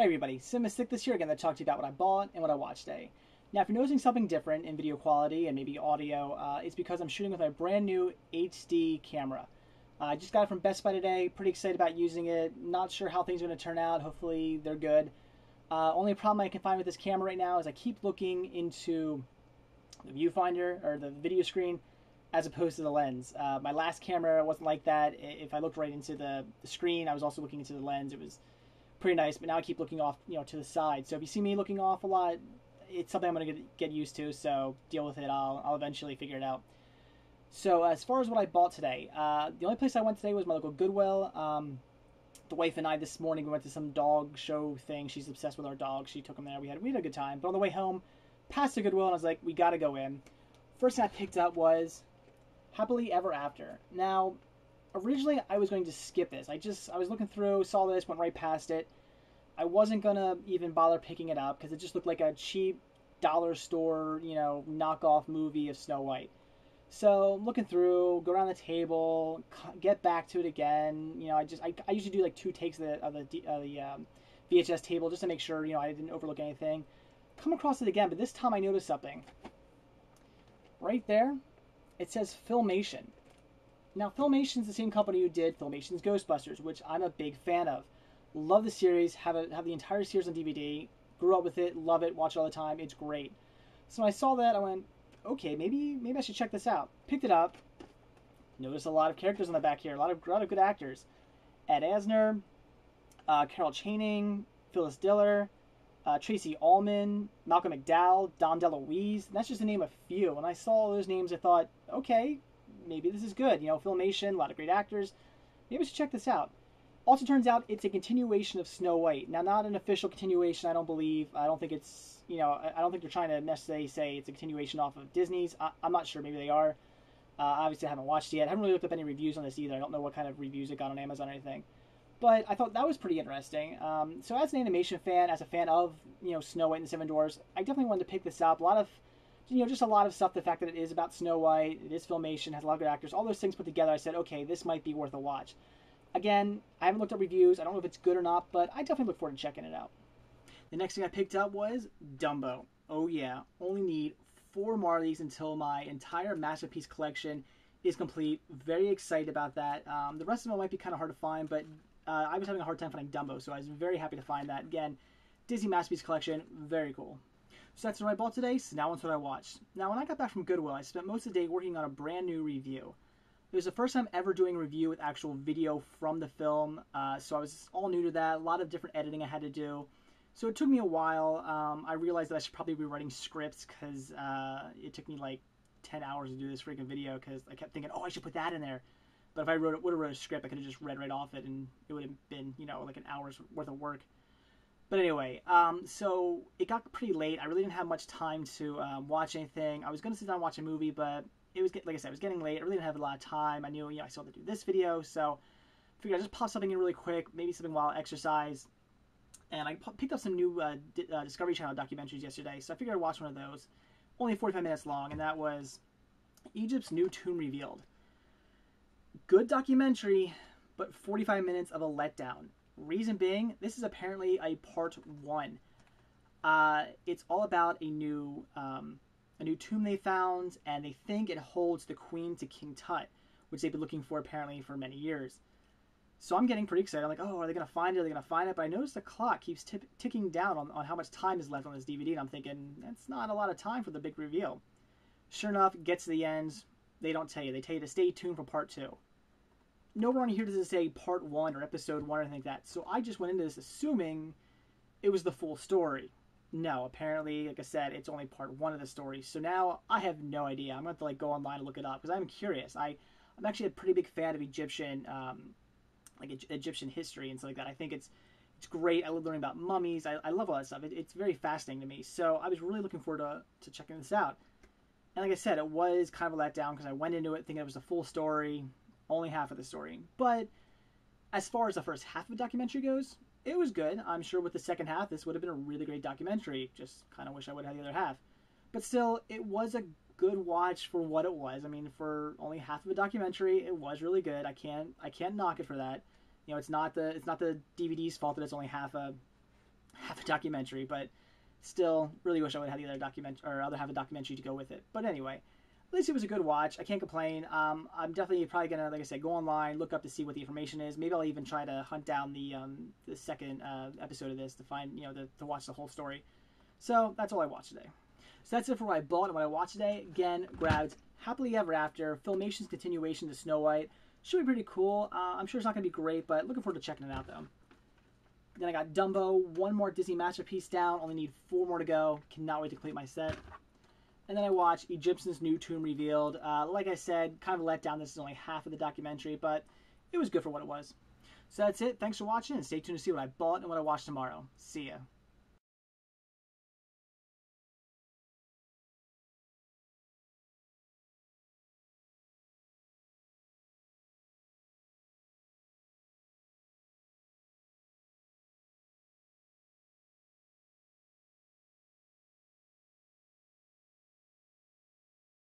Hey everybody, Simistic this year again to talk to you about what I bought and what I watched today. Now if you're noticing something different in video quality and maybe audio, it's because I'm shooting with my brand new HD camera. I just got it from Best Buy today, pretty excited about using it, not sure how things are going to turn out, hopefully they're good. Only problem I can find with this camera right now is I keep looking into the viewfinder or the video screen as opposed to the lens. My last camera wasn't like that. If I looked right into the screen, I was also looking into the lens. It was pretty nice, but now I keep looking off, to the side. So if you see me looking off a lot, it's something I'm going to get used to, so deal with it. I'll eventually figure it out. So as far as what I bought today, the only place I went today was my local Goodwill. The wife and I this morning, we went to some dog show thing. She's obsessed with our dogs. She took them there. We had a good time. But on the way home, past the Goodwill, and I was like, we got to go in. First thing I picked up was Happily Ever After. Now, originally I was going to skip this. I was looking through, saw this, went right past it. I wasn't gonna even bother picking it up because it just looked like a cheap dollar store, knockoff movie of Snow White. So looking through, go around the table, get back to it again. I usually do like 2 takes of the VHS table just to make sure I didn't overlook anything. Come across it again, but this time I noticed something. Right there, it says Filmation. Now, Filmation's the same company who did Filmation's Ghostbusters, which I'm a big fan of. Love the series, have the entire series on DVD, grew up with it, love it, watch it all the time, it's great. So when I saw that, I went, okay, maybe I should check this out. Picked it up, noticed a lot of characters on the back here, a lot of good actors. Ed Asner, Carol Channing, Phyllis Diller, Tracy Ullman, Malcolm McDowell, Dom DeLuise. That's just to name a few. When I saw all those names, I thought, okay, maybe this is good. Filmation, a lot of great actors. Maybe I should check this out. Also turns out it's a continuation of Snow White. Now, not an official continuation, I don't believe. I don't think it's, I don't think they're trying to necessarily say it's a continuation off of Disney's. I'm not sure. Maybe they are. Obviously, I haven't watched it yet. I haven't really looked up any reviews on this either. I don't know what kind of reviews it got on Amazon or anything. But I thought that was pretty interesting. So as an animation fan, as a fan of, Snow White and the Seven Dwarfs, I definitely wanted to pick this up. A lot of, just a lot of stuff. The fact that it is about Snow White, it is Filmation, has a lot of good actors, all those things put together, I said, okay, this might be worth a watch. Again, I haven't looked at reviews. I don't know if it's good or not, but I definitely look forward to checking it out. The next thing I picked up was Dumbo. Oh yeah, only need 4 more of these until my entire Masterpiece collection is complete. Very excited about that. The rest of them might be kind of hard to find, but I was having a hard time finding Dumbo, so I was very happy to find that. Again, Disney Masterpiece collection, very cool. So that's what I bought today, so now onto what I watched. Now, when I got back from Goodwill, I spent most of the day working on a brand new review. It was the first time ever doing a review with actual video from the film, so I was all new to that. A lot of different editing I had to do. So it took me a while. I realized that I should probably be writing scripts because it took me like 10 hours to do this freaking video because I kept thinking, oh, I should put that in there. But if I would have wrote a script, I could have just read right off it and it would have been, like an hour's worth of work. But anyway, so it got pretty late. I really didn't have much time to watch anything. I was going to sit down and watch a movie, but it was, like I said, it was getting late. I really didn't have a lot of time. I knew, I still had to do this video, so I figured I'd just pop something in really quick, maybe something while I exercise. And I picked up some new Discovery Channel documentaries yesterday, so I figured I'd watch one of those. Only 45 minutes long, and that was Egypt's New Tomb Revealed. Good documentary, but 45 minutes of a letdown. Reason being, this is apparently a part 1. It's all about a new tomb they found, and they think it holds the Queen to King Tut, which they've been looking for apparently for many years. So I'm getting pretty excited. I'm like, oh, are they going to find it? Are they going to find it? But I noticed the clock keeps ticking down on how much time is left on this DVD, and I'm thinking, that's not a lot of time for the big reveal. Sure enough, it gets to the end. They don't tell you. They tell you to stay tuned for part 2. Nowhere on here does it say part 1 or episode 1 or anything like that. So I just went into this assuming it was the full story. No, apparently, like I said, it's only part 1 of the story. So now I have no idea. I'm going to have to go online and look it up because I'm curious. I'm actually a pretty big fan of Egyptian Egyptian history and stuff like that. I think it's great. I love learning about mummies. I love all that stuff. It's very fascinating to me. So I was really looking forward to checking this out. And like I said, it was kind of a letdown because I went into it thinking it was the full story, only half of the story. But as far as the first half of the documentary goes, it was good. I'm sure with the second half, this would have been a really great documentary. Just kind of wish I would have had the other half. But still, it was a good watch for what it was. I mean, for only half of a documentary, it was really good. I can't knock it for that. It's not the DVD's fault that it's only half half a documentary, but still, really wish I would have the other documentary or other half a documentary to go with it. But anyway, at least it was a good watch. I can't complain. I'm definitely probably gonna, like I said, go online, look up to see what the information is. Maybe I'll even try to hunt down the second episode of this to find, to watch the whole story. So that's all I watched today. So that's it for what I bought and what I watched today. Again, grabbed Happily Ever After, Filmation's continuation to Snow White. Should be pretty cool. I'm sure it's not going to be great, but looking forward to checking it out, though. Then I got Dumbo, one more Disney masterpiece down. Only need 4 more to go. Cannot wait to complete my set. And then I watched Egyptian's New Tomb Revealed. Like I said, kind of a letdown. This is only half of the documentary, but it was good for what it was. So that's it. Thanks for watching, and stay tuned to see what I bought and what I watch tomorrow. See ya.